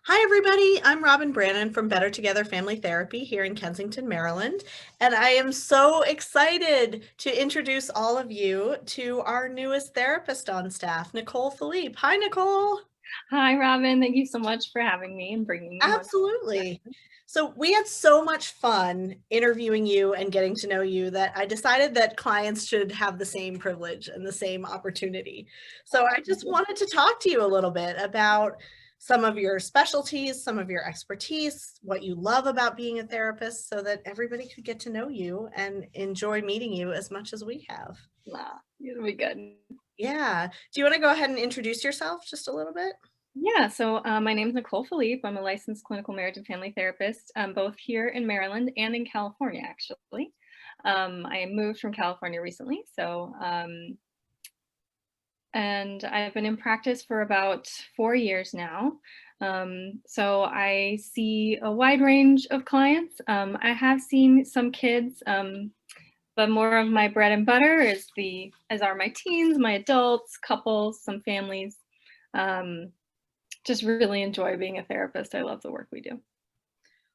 Hi, everybody. I'm Robin Brannon from Better Together Family Therapy here in Kensington, Maryland. And I am so excited to introduce all of you to our newest therapist on staff, Nicole Filipe. Hi, Nicole. Hi, Robin. Thank you so much for having me and bringing me on. Absolutely. So we had so much fun interviewing you and getting to know you that I decided that clients should have the same privilege and the same opportunity. So I just wanted to talk to you a little bit about some of your specialties, some of your expertise, what you love about being a therapist so that everybody could get to know you and enjoy meeting you as much as we have. Nah, it'll be good. Yeah. Do you want to go ahead and introduce yourself just a little bit? Yeah, so my name is Nicole Filipe. I'm a licensed clinical marriage and family therapist, both here in Maryland and in California, actually. I moved from California recently, and I've been in practice for about 4 years now. So I see a wide range of clients. I have seen some kids, but more of my bread and butter as are my teens, my adults, couples, some families. Just really enjoy being a therapist. I love the work we do.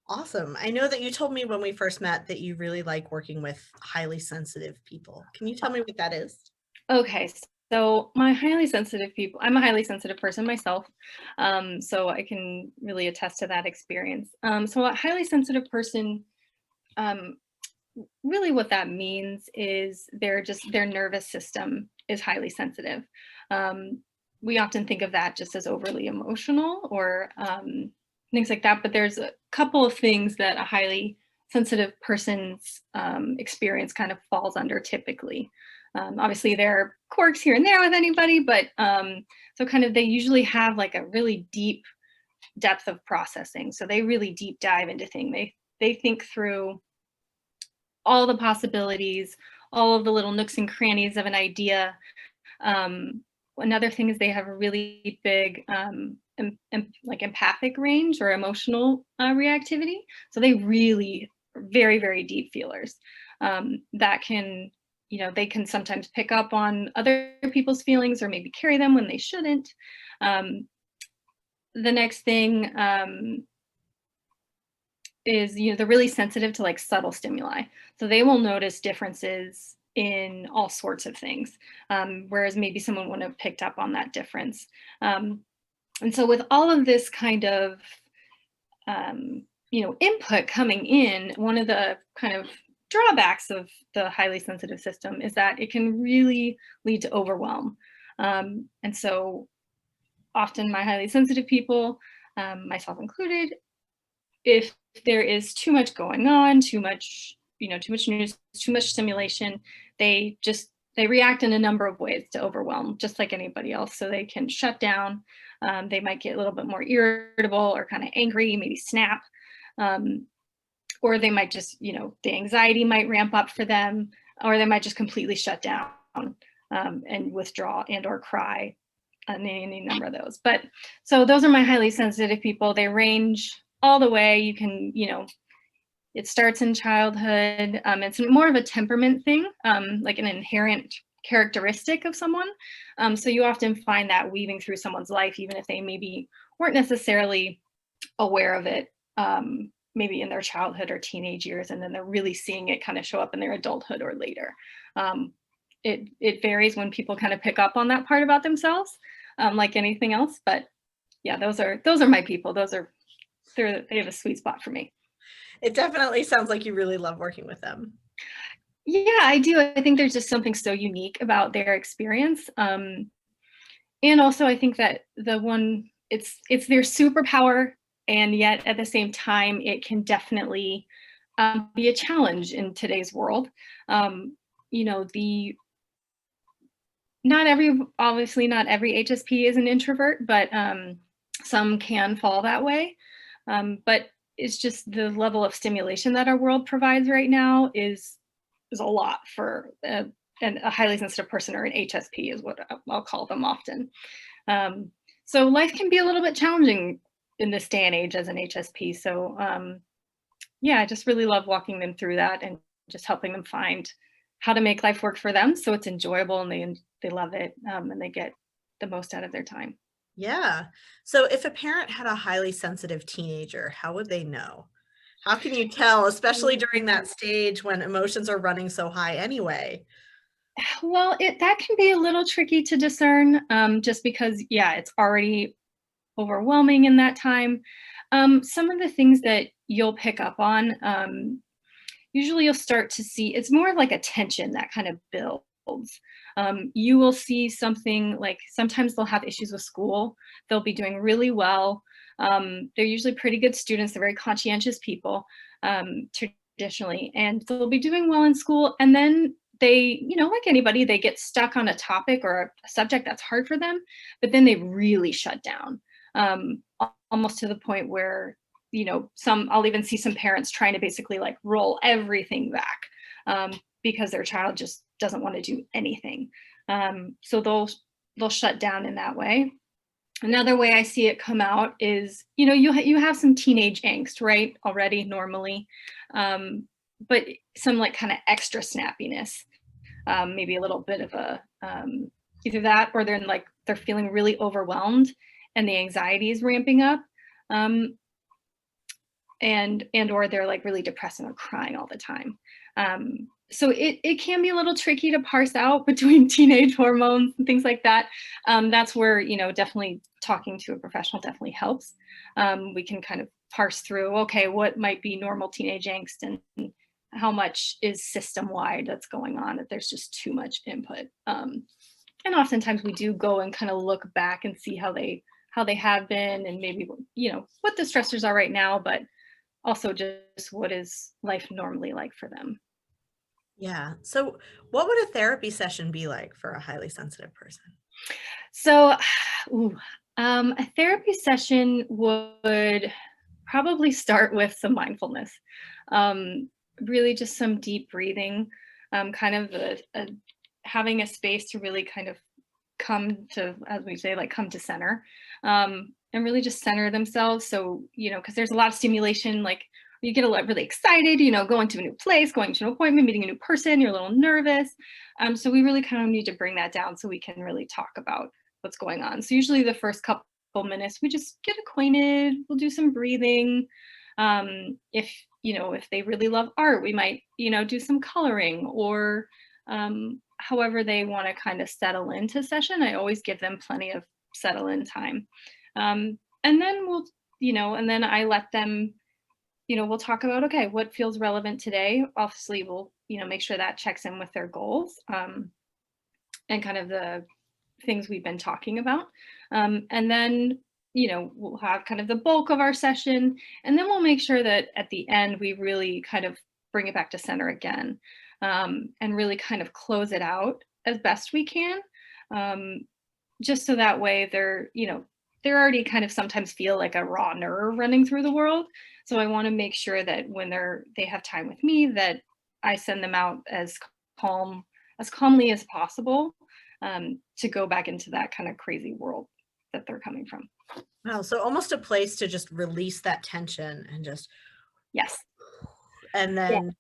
Awesome. I know that you told me when we first met that you really like working with highly sensitive people. Can you tell me what that is? Okay, so my highly sensitive people, I'm a highly sensitive person myself, so I can really attest to that experience. So a highly sensitive person, um, really what that means is their nervous system is highly sensitive. Um, we often think of that just as overly emotional or things like that, but there's a couple of things that a highly sensitive person's experience kind of falls under typically. Obviously, there are quirks here and there with anybody, but so kind of they usually have like a really deep depth of processing. So they really deep dive into things. They think through all the possibilities, all of the little nooks and crannies of an idea. Another thing is they have a really big like empathic range or emotional reactivity. So they really are very, very deep feelers that can, they can sometimes pick up on other people's feelings or maybe carry them when they shouldn't. The next thing is, they're really sensitive to like subtle stimuli. So they will notice differences in all sorts of things, whereas maybe someone wouldn't have picked up on that difference. And so with all of this kind of, input coming in, one of the kind of drawbacks of the highly sensitive system is that it can really lead to overwhelm. And so often my highly sensitive people, myself included, if there is too much going on, too much news, too much stimulation, they react in a number of ways to overwhelm, just like anybody else. So they can shut down. They might get a little bit more irritable or kind of angry, maybe snap. Or they might just, the anxiety might ramp up for them, or they might just completely shut down and withdraw and or cry. Any number of those. But so those are my highly sensitive people. They range all the way. You can, it starts in childhood. It's more of a temperament thing, like an inherent characteristic of someone. So you often find that weaving through someone's life, even if they maybe weren't necessarily aware of it, maybe in their childhood or teenage years, and then they're really seeing it kind of show up in their adulthood or later. It varies when people kind of pick up on that part about themselves, like anything else. But yeah, those are my people. They have a sweet spot for me. It definitely sounds like you really love working with them. Yeah, I do. I think there's just something so unique about their experience. And also I think that it's their superpower, and yet at the same time, it can definitely be a challenge in today's world. You know, obviously not every HSP is an introvert, but some can fall that way. But it's just the level of stimulation that our world provides right now is a lot for a highly sensitive person, or an HSP is what I'll call them often. So life can be a little bit challenging in this day and age as an HSP. So yeah, I just really love walking them through that and just helping them find how to make life work for them so it's enjoyable and they love it, and they get the most out of their time. Yeah. So if a parent had a highly sensitive teenager, how would they know? How can you tell, especially during that stage when emotions are running so high anyway? Well, that can be a little tricky to discern, just because, yeah, it's already overwhelming in that time. Some of the things that you'll pick up on, usually you'll start to see it's more of like a tension that kind of builds. You will see something like sometimes they'll have issues with school. They'll be doing really well. They're usually pretty good students. They're very conscientious people, traditionally, and they'll be doing well in school. And then they, like anybody, they get stuck on a topic or a subject that's hard for them, but then they really shut down, almost to the point where I'll even see some parents trying to basically like roll everything back, because their child just doesn't want to do anything. So they'll shut down in that way. Another way I see it come out is, you have some teenage angst, right? Already normally, but some like kind of extra snappiness, maybe a little bit of a, either that or they're feeling really overwhelmed and the anxiety is ramping up. And or they're like really depressed and are crying all the time. So it can be a little tricky to parse out between teenage hormones and things like that. That's where, definitely talking to a professional definitely helps. We can kind of parse through, okay, what might be normal teenage angst and how much is system-wide that's going on, if there's just too much input. And oftentimes we do go and kind of look back and see how they have been and maybe, what the stressors are right now, but also just what is life normally like for them. Yeah. So what would a therapy session be like for a highly sensitive person? So, a therapy session would probably start with some mindfulness, really just some deep breathing, kind of having a space to really kind of come to, as we say, like come to center, and really just center themselves. So, because there's a lot of stimulation, like you get really excited, going to a new place, going to an appointment, meeting a new person, you're a little nervous. So we really kind of need to bring that down so we can really talk about what's going on. So usually the first couple minutes, we just get acquainted, we'll do some breathing. If they really love art, we might, do some coloring or, however they want to kind of settle into session. I always give them plenty of settle in time. And then and then I let them, we'll talk about, okay, what feels relevant today. Obviously we'll, make sure that checks in with their goals, and kind of the things we've been talking about. And then, we'll have kind of the bulk of our session, and then we'll make sure that at the end we really kind of bring it back to center again, and really kind of close it out as best we can, just so that way they're already kind of sometimes feel like a raw nerve running through the world. So I want to make sure that when they have time with me, that I send them out as calmly as possible, to go back into that kind of crazy world that they're coming from. Wow. So almost a place to just release that tension and just, Yes. and Yeah. then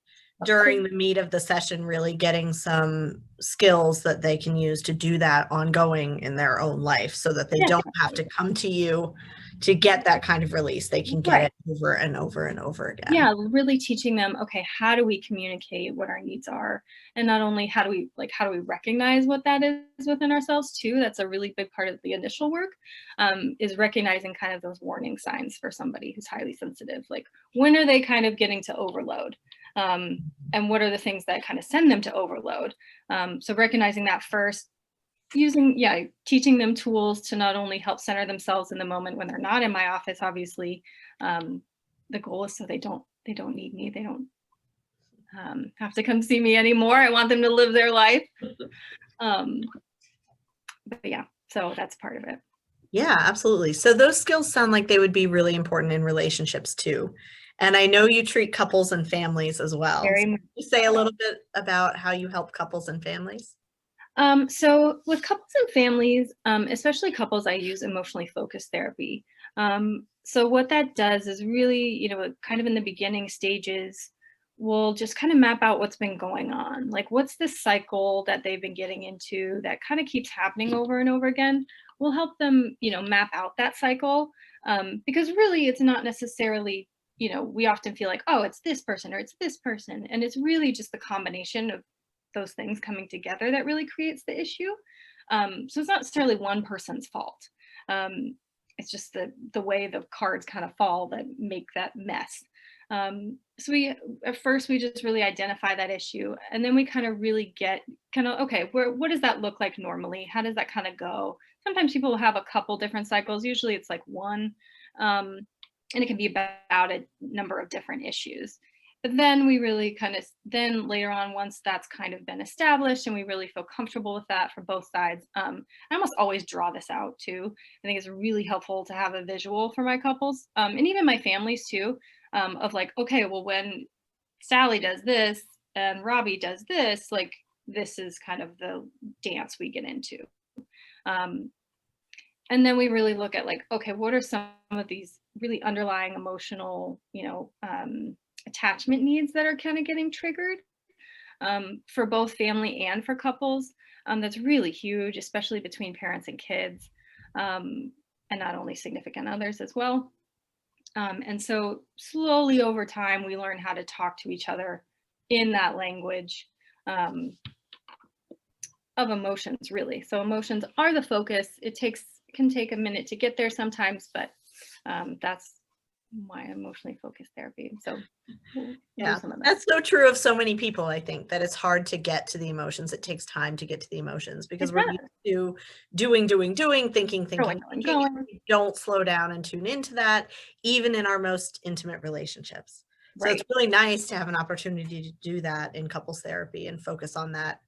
during the meat of the session, really getting some skills that they can use to do that ongoing in their own life so that they Yeah. don't have to come to you to get that kind of release. They can get Right. it over and over and over again. Yeah, really teaching them, okay, how do we communicate what our needs are? And not only how do we recognize what that is within ourselves too? That's a really big part of the initial work, is recognizing kind of those warning signs for somebody who's highly sensitive. Like when are they kind of getting to overload? And what are the things that kind of send them to overload? So recognizing that first, teaching them tools to not only help center themselves in the moment when they're not in my office, obviously. The goal is so they don't need me. They don't have to come see me anymore. I want them to live their life. But yeah, so that's part of it. Yeah, absolutely. So those skills sound like they would be really important in relationships too. And I know you treat couples and families as well. Very So much can you say a so. little bit about how you help couples and families? So with couples and families, especially couples, I use emotionally focused therapy. So what that does is really, kind of in the beginning stages, we'll just kind of map out what's been going on. Like what's this cycle that they've been getting into that kind of keeps happening over and over again? we'll help them, map out that cycle. Because really it's not necessarily, we often feel like, oh, it's this person or it's this person. And it's really just the combination of those things coming together that really creates the issue. So it's not necessarily one person's fault. It's just the way the cards kind of fall that make that mess. So at first we just really identify that issue, and then we kind of really get okay, what does that look like normally? How does that kind of go? Sometimes people will have a couple different cycles. Usually it's like one, and it can be about a number of different issues. But then we really then later on, once that's kind of been established and we really feel comfortable with that from both sides, I almost always draw this out too. I think it's really helpful to have a visual for my couples, and even my families too, of like, okay, well, when Sally does this and Robbie does this, like, this is kind of the dance we get into. And then we really look at like, okay, what are some of these really underlying emotional, attachment needs that are kind of getting triggered, for both family and for couples. That's really huge, especially between parents and kids, and not only significant others as well. And so slowly over time, we learn how to talk to each other in that language, of emotions, really. So emotions are the focus. It can take a minute to get there sometimes, but that's my emotionally focused therapy. So yeah, that's so true of so many people. I think that it's hard to get to the emotions. It takes time to get to the emotions because we're used to doing, thinking. We don't slow down and tune into that, even in our most intimate relationships. So it's really nice to have an opportunity to do that in couples therapy and focus on that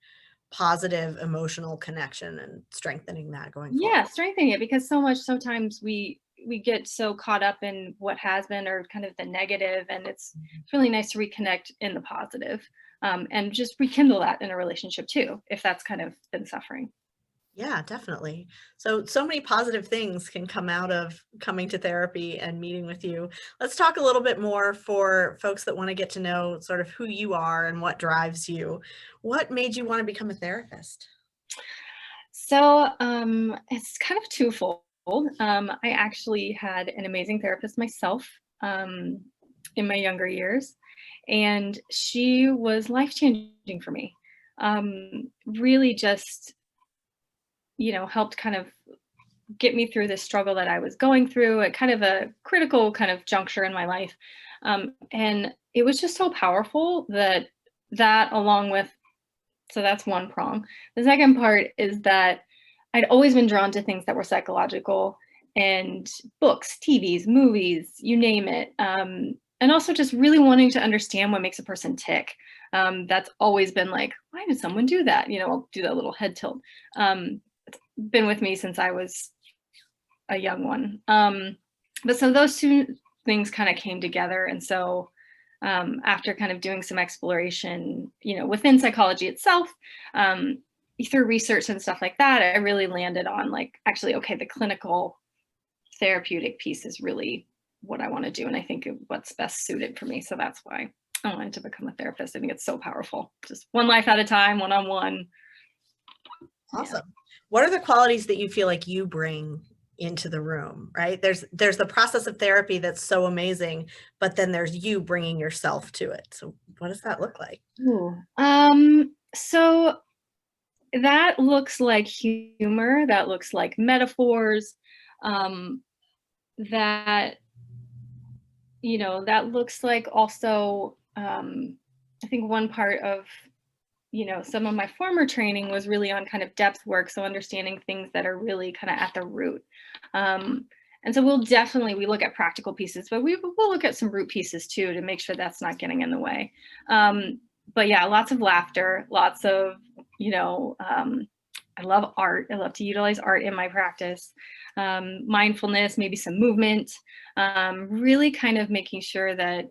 positive emotional connection and strengthening that going forward. Yeah, strengthening it, because sometimes we get so caught up in what has been or kind of the negative, and it's really nice to reconnect in the positive, and just rekindle that in a relationship too, if that's kind of been suffering. Yeah, definitely. So many positive things can come out of coming to therapy and meeting with you. Let's talk a little bit more for folks that want to get to know sort of who you are and what drives you. What made you want to become a therapist? So it's kind of twofold. I actually had an amazing therapist myself, in my younger years, and she was life changing for me. Really just, helped kind of get me through this struggle that I was going through at kind of a critical kind of juncture in my life. And it was just so powerful that along with, so that's one prong. The second part is that I'd always been drawn to things that were psychological, and books, TVs, movies, you name it. And also just really wanting to understand what makes a person tick. That's always been like, why did someone do that? I'll do that little head tilt. It's been with me since I was a young one. But so those two things kind of came together. And so after kind of doing some exploration, within psychology itself, through research and stuff like that, I really landed on like, actually, okay, the clinical therapeutic piece is really what I want to do. And I think what's best suited for me. So that's why I wanted to become a therapist. I think it's so powerful. Just one life at a time, one-on-one. Awesome. Yeah. What are the qualities that you feel like you bring into the room, right? There's the process of therapy that's so amazing, but then there's you bringing yourself to it. So what does that look like? Ooh. So that looks like humor, that looks like metaphors, that, that looks like also, I think one part of, some of my former training was really on kind of depth work. So understanding things that are really kind of at the root. And so we look at practical pieces, but we'll look at some root pieces too, to make sure that's not getting in the way. But yeah, lots of laughter, lots of, I love art. I love to utilize art in my practice. Mindfulness, maybe some movement, really kind of making sure that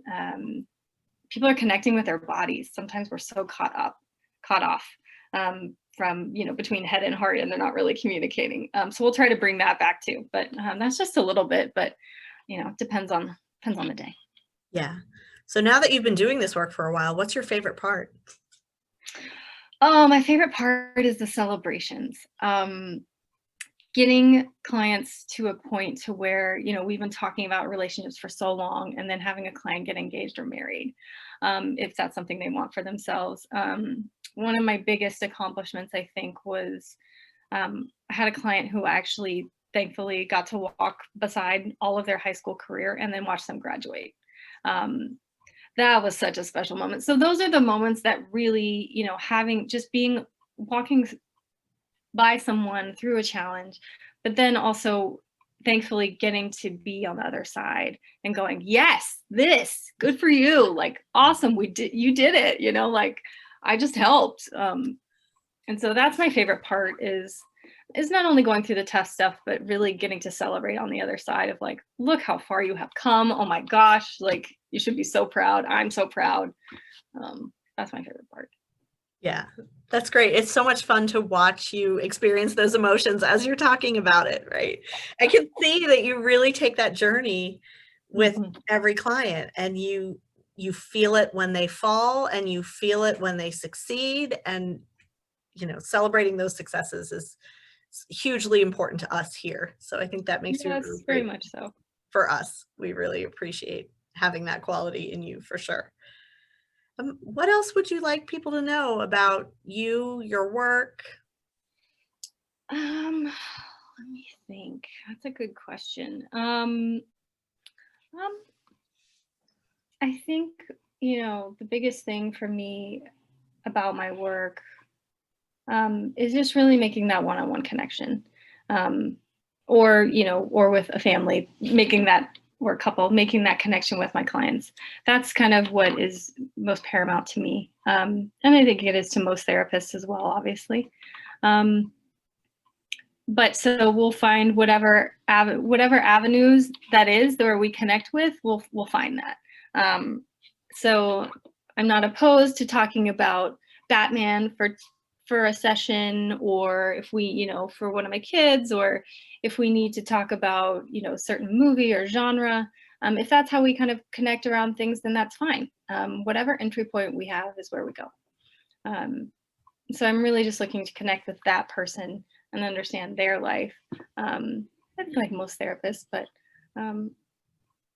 people are connecting with their bodies. Sometimes we're so caught off from, between head and heart, and they're not really communicating. So we'll try to bring that back too, but that's just a little bit, but depends on the day. Yeah. So now that you've been doing this work for a while, what's your favorite part? Oh, my favorite part is the celebrations. getting clients to a point to where, we've been talking about relationships for so long, and then having a client get engaged or married, if that's something they want for themselves. One of my biggest accomplishments, I think, was I had a client who actually thankfully got to walk beside all of their high school career and then watch them graduate. That was such a special moment. So those are the moments that really, walking by someone through a challenge, but then also thankfully getting to be on the other side and going, yes, this, good for you. Like, awesome. You did it, like I just helped. And so that's my favorite part is not only going through the tough stuff, but really getting to celebrate on the other side of like, look how far you have come. Oh my gosh. Like, you should be so proud. I'm so proud. That's my favorite part. Yeah, that's great. It's so much fun to watch you experience those emotions as you're talking about it, right? I can see that you really take that journey with every client, and you feel it when they fall and you feel it when they succeed, and celebrating those successes is hugely important to us here. So I think that makes you Yes, really very great much so. for us. We really appreciate having that quality in you for sure. What else would you like people to know about you, your work? Let me think. That's a good question. I think, the biggest thing for me about my work is just really making that one-on-one connection. Or with a family, or a couple, making that connection with my clients. That's kind of what is most paramount to me. And I think it is to most therapists as well, obviously. But so we'll find whatever avenues that is where we connect with, we'll find that. So I'm not opposed to talking about Batman for a session, or if we, for one of my kids, or if we need to talk about, certain movie or genre. If that's how we kind of connect around things, then that's fine. Whatever entry point we have is where we go. So I'm really just looking to connect with that person and understand their life. I feel like most therapists, but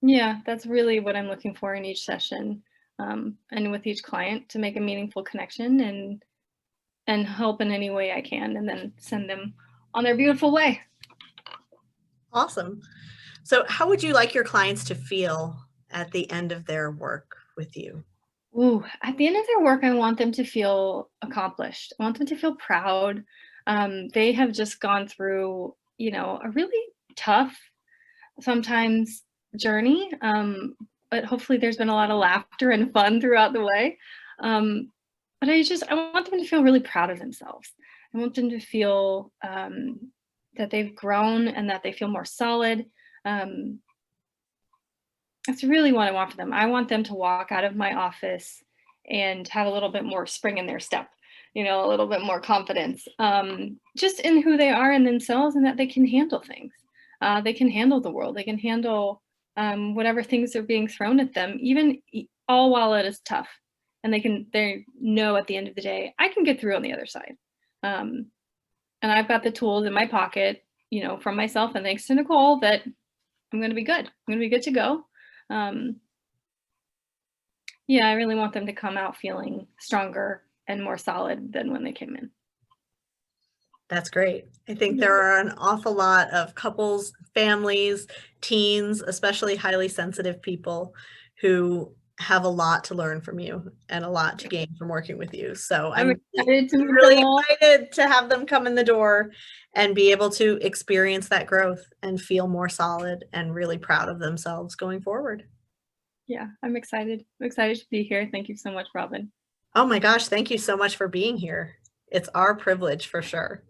yeah, that's really what I'm looking for in each session, and with each client, to make a meaningful connection and help in any way I can, and then send them on their beautiful way. Awesome. So how would you like your clients to feel at the end of their work with you? Ooh, at the end of their work, I want them to feel accomplished. I want them to feel proud. They have just gone through, a really tough, sometimes, journey. But hopefully there's been a lot of laughter and fun throughout the way. But I want them to feel really proud of themselves. I want them to feel that they've grown and that they feel more solid. That's really what I want for them. I want them to walk out of my office and have a little bit more spring in their step, a little bit more confidence, just in who they are and themselves, and that they can handle things. They can handle the world. They can handle whatever things are being thrown at them, even all while it is tough. And they know at the end of the day, I can get through on the other side. And I've got the tools in my pocket, from myself, and thanks to Nicole, that I'm going to be good. I'm going to be good to go. Yeah, I really want them to come out feeling stronger and more solid than when they came in. That's great. I think there are an awful lot of couples, families, teens, especially highly sensitive people, who have a lot to learn from you and a lot to gain from working with you. So I'm excited to meet really them all. excited to have them come in the door and be able to experience that growth and feel more solid and really proud of themselves going forward. Yeah, I'm excited. I'm excited to be here. Thank you so much, Robin. Oh my gosh, thank you so much for being here. It's our privilege for sure.